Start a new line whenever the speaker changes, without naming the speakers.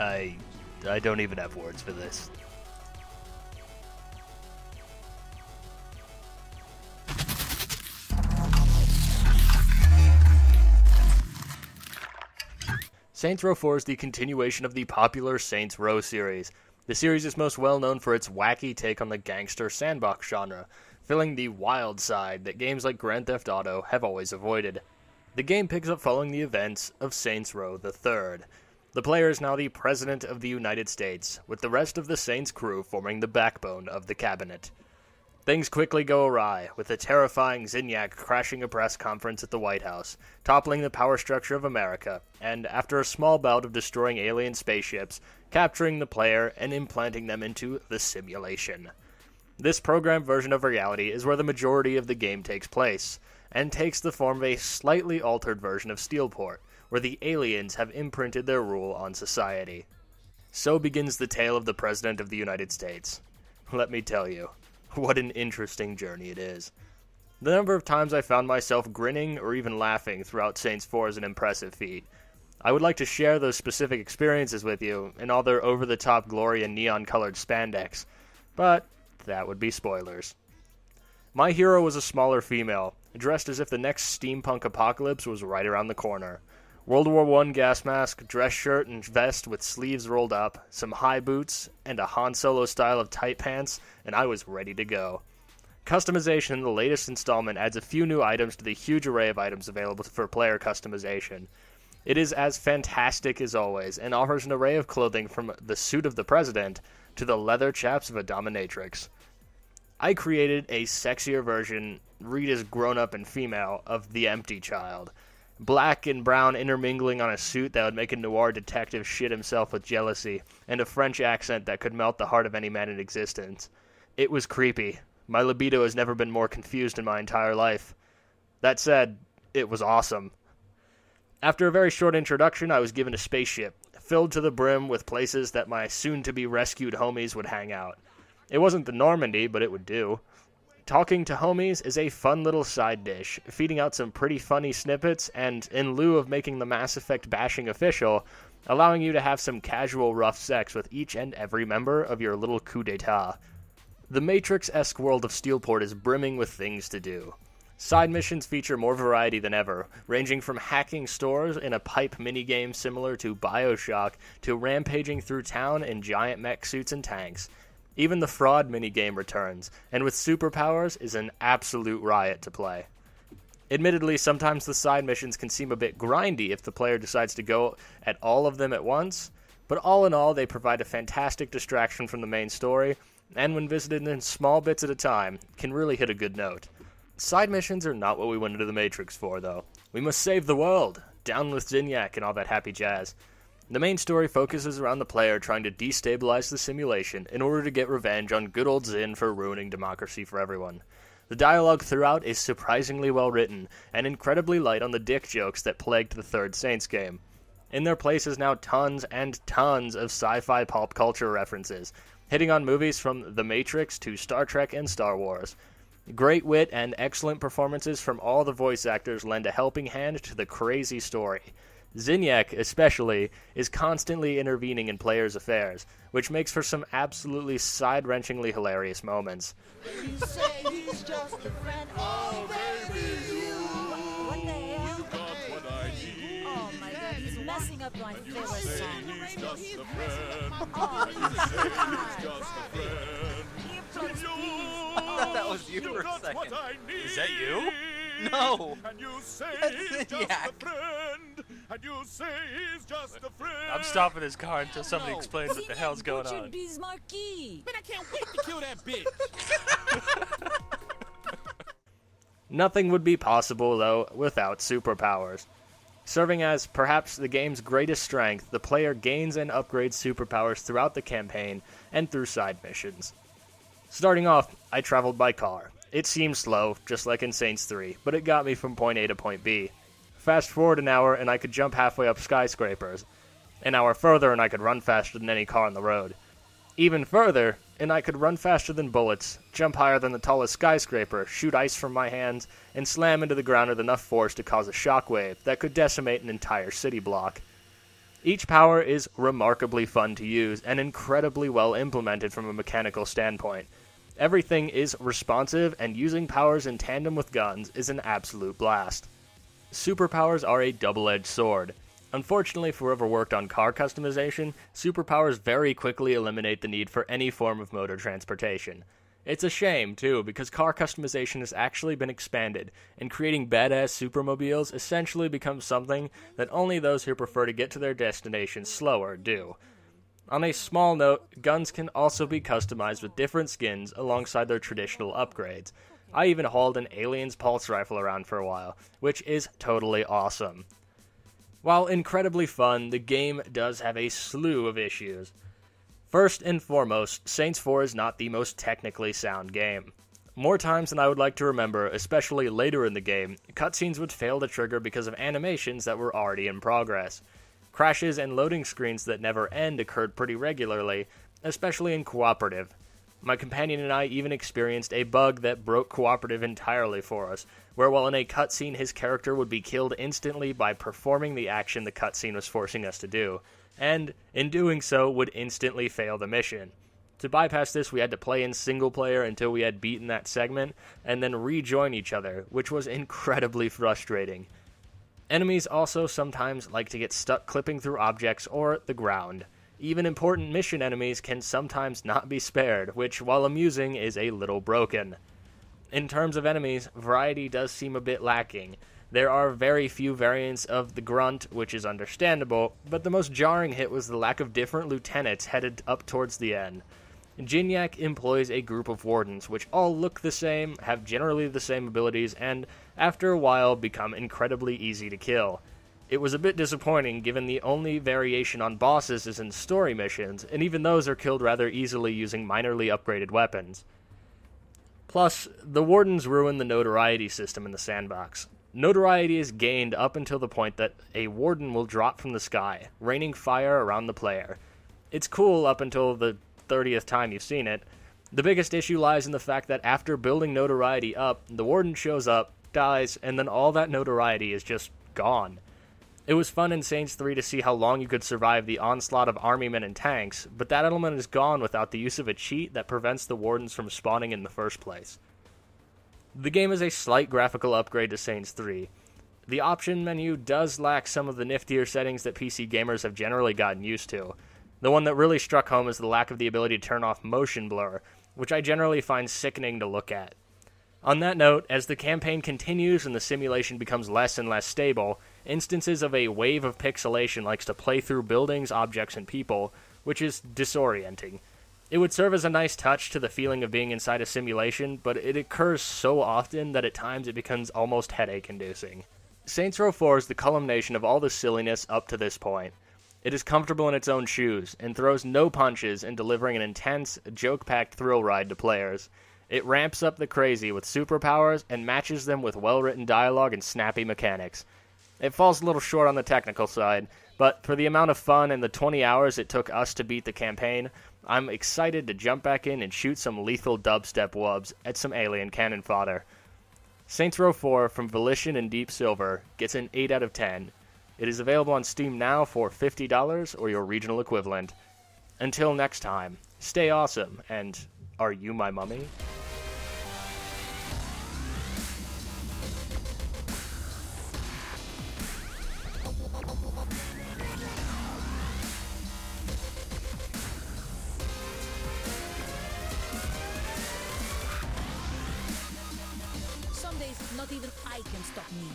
I don't even have words for this. Saints Row 4 is the continuation of the popular Saints Row series. The series is most well known for its wacky take on the gangster sandbox genre, filling the wild side that games like Grand Theft Auto have always avoided. The game picks up following the events of Saints Row the Third. The player is now the President of the United States, with the rest of the Saints crew forming the backbone of the cabinet. Things quickly go awry, with the terrifying Zinyak crashing a press conference at the White House, toppling the power structure of America, and after a small bout of destroying alien spaceships, capturing the player and implanting them into the simulation. This programmed version of reality is where the majority of the game takes place, and takes the form of a slightly altered version of Steelport, where the aliens have imprinted their rule on society. So begins the tale of the President of the United States. Let me tell you, what an interesting journey it is. The number of times I found myself grinning or even laughing throughout Saints 4 is an impressive feat. I would like to share those specific experiences with you in all their over-the-top glory and neon-colored spandex, but that would be spoilers. My hero was a smaller female, dressed as if the next steampunk apocalypse was right around the corner. World War I gas mask, dress shirt and vest with sleeves rolled up, some high boots, and a Han Solo style of tight pants, and I was ready to go. Customization in the latest installment adds a few new items to the huge array of items available for player customization. It is as fantastic as always, and offers an array of clothing from the suit of the President to the leather chaps of a dominatrix. I created a sexier version, read as grown-up and female, of the Empty Child. Black and brown intermingling on a suit that would make a noir detective shit himself with jealousy, and a French accent that could melt the heart of any man in existence. It was creepy. My libido has never been more confused in my entire life. That said, it was awesome. After a very short introduction, I was given a spaceship, filled to the brim with places that my soon-to-be-rescued homies would hang out. It wasn't the Normandy, but it would do. Talking to homies is a fun little side dish, feeding out some pretty funny snippets, and in lieu of making the Mass Effect bashing official, allowing you to have some casual rough sex with each and every member of your little coup d'etat. The Matrix-esque world of Steelport is brimming with things to do. Side missions feature more variety than ever, ranging from hacking stores in a pipe minigame similar to BioShock to rampaging through town in giant mech suits and tanks. Even the fraud minigame returns, and with superpowers is an absolute riot to play. Admittedly, sometimes the side missions can seem a bit grindy if the player decides to go at all of them at once, but all in all, they provide a fantastic distraction from the main story, and when visited in small bits at a time, can really hit a good note. Side missions are not what we went into the Matrix for, though. We must save the world, down with Zinyak and all that happy jazz. The main story focuses around the player trying to destabilize the simulation in order to get revenge on good old Zin for ruining democracy for everyone. The dialogue throughout is surprisingly well written, and incredibly light on the dick jokes that plagued the third Saints game. In their place is now tons and tons of sci-fi pop culture references, hitting on movies from The Matrix to Star Trek and Star Wars. Great wit and excellent performances from all the voice actors lend a helping hand to the crazy story. Zinyak, especially, is constantly intervening in players' affairs, which makes for some absolutely side-wrenchingly hilarious moments.
You say he's just a friend. Oh, baby, what the hell?
You got what I need.
Oh my god, he's messing up my favorite
Say
song.
he's just a friend.
Oh,
He's just a friend.
earplugs, please.
I thought that was you for a
got
second.
what I need.
Is that you? No.
And you say
That's
he's just
Zinyak.
a friend. And you say he's just a friend.
I'm stopping his car until somebody
No.
explains what the hell's going on.
Bismarcky.
Man, I can't wait to kill that bitch.
Nothing would be possible, though, without superpowers. Serving as perhaps the game's greatest strength, the player gains and upgrades superpowers throughout the campaign and through side missions. Starting off, I traveled by car. It seemed slow, just like in Saints 3, but it got me from point A to point B. Fast forward an hour and I could jump halfway up skyscrapers. An hour further and I could run faster than any car on the road. Even further, and I could run faster than bullets, jump higher than the tallest skyscraper, shoot ice from my hands, and slam into the ground with enough force to cause a shockwave that could decimate an entire city block. Each power is remarkably fun to use and incredibly well implemented from a mechanical standpoint. Everything is responsive, and using powers in tandem with guns is an absolute blast. Superpowers are a double-edged sword. Unfortunately for whoever worked on car customization, superpowers very quickly eliminate the need for any form of motor transportation. It's a shame, too, because car customization has actually been expanded, and creating badass supermobiles essentially becomes something that only those who prefer to get to their destination slower do. On a small note, guns can also be customized with different skins alongside their traditional upgrades. I even hauled an Alien's pulse rifle around for a while, which is totally awesome. While incredibly fun, the game does have a slew of issues. First and foremost, Saints 4 is not the most technically sound game. More times than I would like to remember, especially later in the game, cutscenes would fail to trigger because of animations that were already in progress. Crashes and loading screens that never end occurred pretty regularly, especially in cooperative. My companion and I even experienced a bug that broke cooperative entirely for us, where while in a cutscene his character would be killed instantly by performing the action the cutscene was forcing us to do, and, in doing so, would instantly fail the mission. To bypass this, we had to play in single player until we had beaten that segment, and then rejoin each other, which was incredibly frustrating. Enemies also sometimes like to get stuck clipping through objects or the ground. Even important mission enemies can sometimes not be spared, which, while amusing, is a little broken. In terms of enemies, variety does seem a bit lacking. There are very few variants of the Grunt, which is understandable, but the most jarring hit was the lack of different lieutenants headed up towards the end. Jinyak employs a group of wardens, which all look the same, have generally the same abilities, and, after a while, become incredibly easy to kill. It was a bit disappointing given the only variation on bosses is in story missions, and even those are killed rather easily using minorly upgraded weapons. Plus, the wardens ruin the notoriety system in the sandbox. Notoriety is gained up until the point that a warden will drop from the sky, raining fire around the player. It's cool up until the 30th time you've seen it. The biggest issue lies in the fact that after building notoriety up, the warden shows up, dies, and then all that notoriety is just gone. It was fun in Saints 3 to see how long you could survive the onslaught of army men and tanks, but that element is gone without the use of a cheat that prevents the wardens from spawning in the first place. The game is a slight graphical upgrade to Saints 3. The option menu does lack some of the niftier settings that PC gamers have generally gotten used to. The one that really struck home is the lack of the ability to turn off motion blur, which I generally find sickening to look at. On that note, as the campaign continues and the simulation becomes less and less stable, instances of a wave of pixelation likes to play through buildings, objects, and people, which is disorienting. It would serve as a nice touch to the feeling of being inside a simulation, but it occurs so often that at times it becomes almost headache-inducing. Saints Row 4 is the culmination of all the silliness up to this point. It is comfortable in its own shoes, and throws no punches in delivering an intense, joke-packed thrill ride to players. It ramps up the crazy with superpowers and matches them with well-written dialogue and snappy mechanics. It falls a little short on the technical side, but for the amount of fun and the 20 hours it took us to beat the campaign, I'm excited to jump back in and shoot some lethal dubstep wubs at some alien cannon fodder. Saints Row 4 from Volition and Deep Silver gets an 8 out of 10. It is available on Steam now for $50 or your regional equivalent. Until next time, stay awesome, and are you my mummy?
Some days, not even I can stop me.